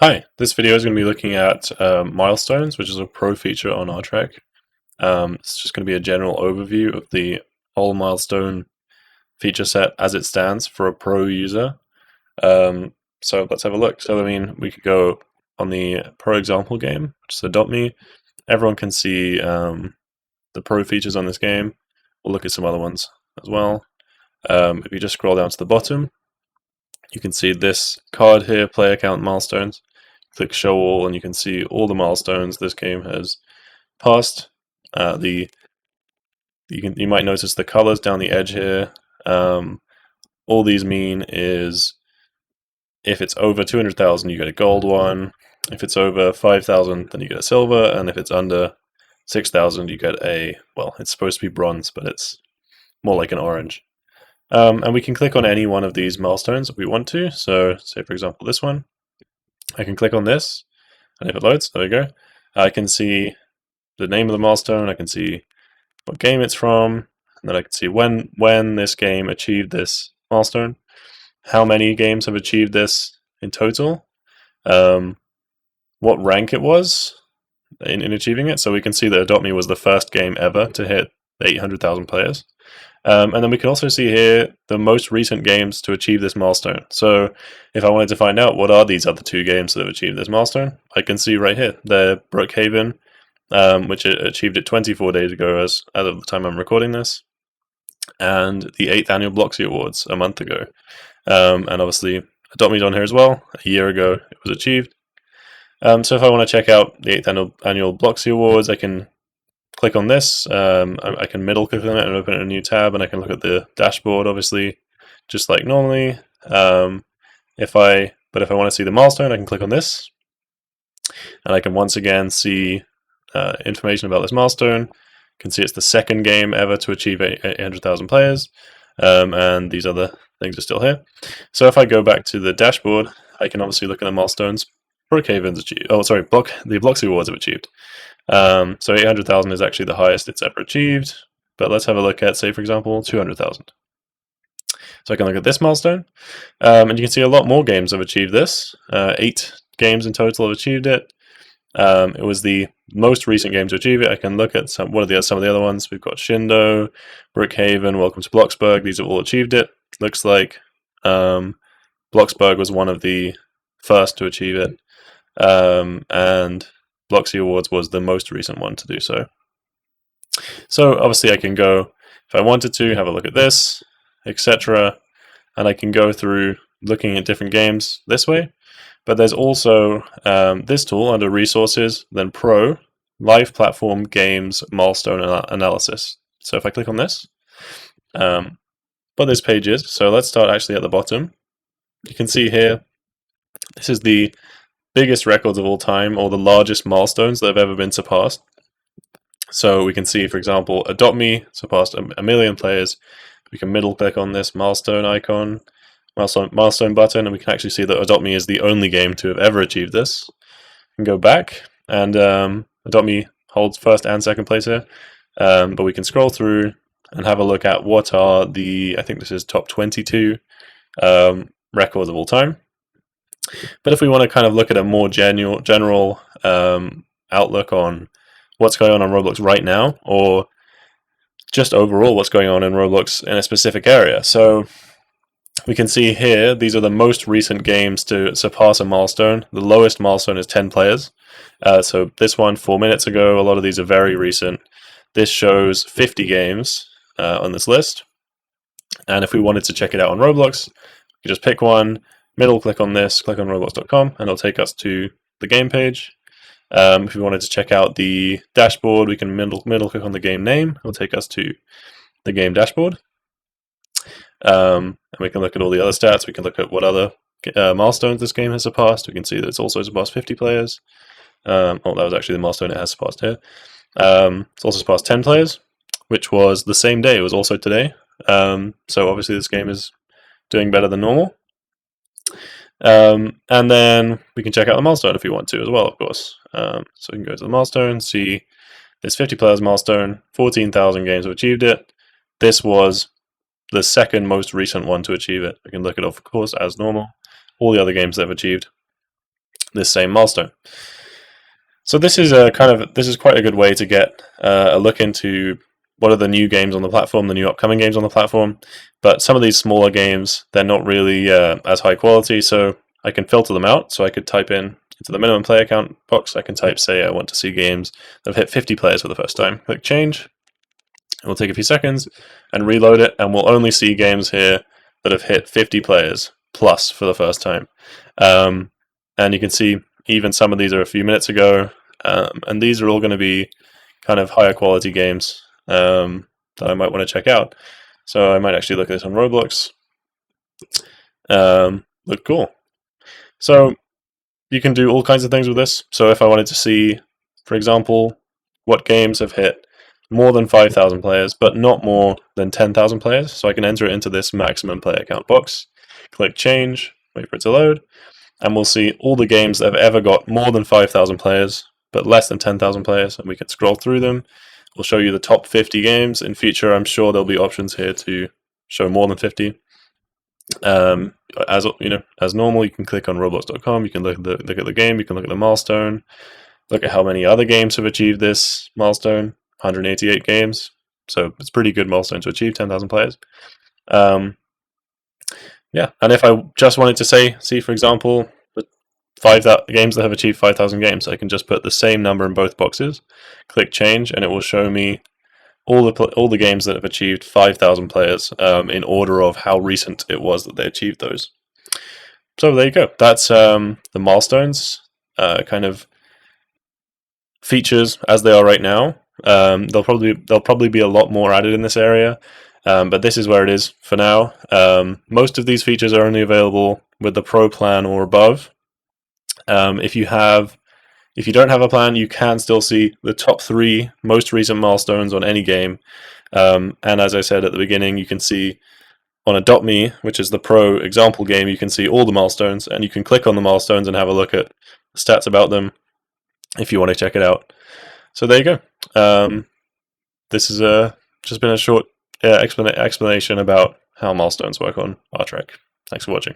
Hi, this video is going to be looking at Milestones, which is a pro feature on RTrack. It's just going to be a general overview of the whole Milestone feature set as it stands for a pro user. So let's have a look. So we could go on the pro example game, which is Adopt Me. Everyone can see the pro features on this game. We'll look at some other ones as well. If you just scroll down to the bottom, you can see this card here, player count milestones. Click show all and you can see all the milestones this game has passed. You might notice the colors down the edge here. All these mean is if it's over 200,000 you get a gold one, if it's over 5,000 then you get a silver, and if it's under 6,000 you get it's supposed to be bronze, but it's more like an orange. And we can click on any one of these milestones if we want to. So say for example this one. I can click on this, and if it loads, there we go. I can see the name of the milestone, I can see what game it's from, and then I can see when this game achieved this milestone, how many games have achieved this in total, what rank it was in achieving it. So we can see that Adopt Me was the first game ever to hit 800,000 players. And then we can also see here the most recent games to achieve this milestone. So if I wanted to find out what are these other two games that have achieved this milestone, I can see right here. They're Brookhaven, which achieved it 24 days ago as of the time I'm recording this, and the 8th annual Bloxy Awards a month ago. And obviously Adopt Me's on here as well. A year ago it was achieved. So if I want to check out the 8th annual Bloxy Awards, I can click on this. I can middle click on it and open a new tab, and I can look at the dashboard, obviously, just like normally. If I want to see the milestone, I can click on this, and I can once again see information about this milestone. You can see it's the second game ever to achieve 800,000 players, and these other things are still here. So if I go back to the dashboard, I can obviously look at the milestones. Brookhaven's achieved. Oh, sorry, the Bloxy Awards have achieved. So 800,000 is actually the highest it's ever achieved. But let's have a look at, say, for example, 200,000. So I can look at this milestone, and you can see a lot more games have achieved this. 8 games in total have achieved it. It was the most recent game to achieve it. I can look at some of the other ones. We've got Shindo, Brookhaven, Welcome to Bloxburg. These have all achieved it. Looks like Bloxburg was one of the first to achieve it, and Bloxy Awards was the most recent one to do so. So obviously I can go, if I wanted to, have a look at this, etc. And I can go through looking at different games this way. But there's also this tool under Resources, then Pro, Live Platform Games Milestone Analysis. So if I click on this, what this page is, so let's start actually at the bottom. You can see here, this is the biggest records of all time, or the largest milestones that have ever been surpassed. So we can see, for example, Adopt Me surpassed a million players. We can middle click on this milestone icon, milestone button, and we can actually see that Adopt Me is the only game to have ever achieved this. We can go back, and Adopt Me holds first and second place here. But we can scroll through and have a look at what are I think this is top 22 records of all time. But if we want to kind of look at a more general outlook on what's going on Roblox right now, or just overall what's going on in Roblox in a specific area. So we can see here, these are the most recent games to surpass a milestone. The lowest milestone is 10 players. So this one 4 minutes ago, a lot of these are very recent. This shows 50 games on this list. And if we wanted to check it out on Roblox, we could just pick one, middle click on this, click on roblox.com, and it'll take us to the game page. If we wanted to check out the dashboard, we can middle click on the game name. It'll take us to the game dashboard. And we can look at all the other stats. We can look at what other milestones this game has surpassed. We can see that it's also surpassed 50 players. That was actually the milestone it has surpassed here. It's also surpassed 10 players, which was the same day. It was also today. So obviously this game is doing better than normal. And then we can check out the milestone if we want to as well, of course. So we can go to the milestone, see this 50 players milestone, 14,000 games have achieved it. This was the second most recent one to achieve it. We can look it up, of course, as normal. All the other games they've achieved. this same milestone. So this is quite a good way to get a look into what are the new games on the platform, the new upcoming games on the platform. But some of these smaller games, they're not really as high quality, so I can filter them out. So I could type into the minimum player count box, I can type, say, I want to see games that have hit 50 players for the first time. Click change. It will take a few seconds and reload it, and we'll only see games here that have hit 50 players plus for the first time. And you can see even some of these are a few minutes ago, and these are all going to be kind of higher quality games that I might want to check out. So I might actually look at this on Roblox. Look cool. So you can do all kinds of things with this. So if I wanted to see, for example, what games have hit more than 5,000 players, but not more than 10,000 players, so I can enter it into this maximum player count box, click change, wait for it to load, and we'll see all the games that have ever got more than 5,000 players, but less than 10,000 players, and we can scroll through them. We'll show you the top 50 games. In future, I'm sure there'll be options here to show more than 50. As normal, you can click on Roblox.com. You can look at the game. You can look at the milestone. Look at how many other games have achieved this milestone. 188 games. So it's a pretty good milestone to achieve 10,000 players. Yeah, and if I just wanted to see for example, the 5,000 games that have achieved 5,000 games, I can just put the same number in both boxes, click change, and it will show me all the games that have achieved 5,000 players in order of how recent it was that they achieved those. So there you go. That's the milestones kind of features as they are right now. There'll probably be a lot more added in this area, but this is where it is for now. Most of these features are only available with the Pro plan or above. If you don't have a plan, you can still see the top 3 most recent milestones on any game. And as I said at the beginning, you can see on Adopt.me, which is the Pro example game, you can see all the milestones, and you can click on the milestones and have a look at the stats about them if you want to check it out. So there you go. This has just been a short explanation about how milestones work on RTrack. Thanks for watching.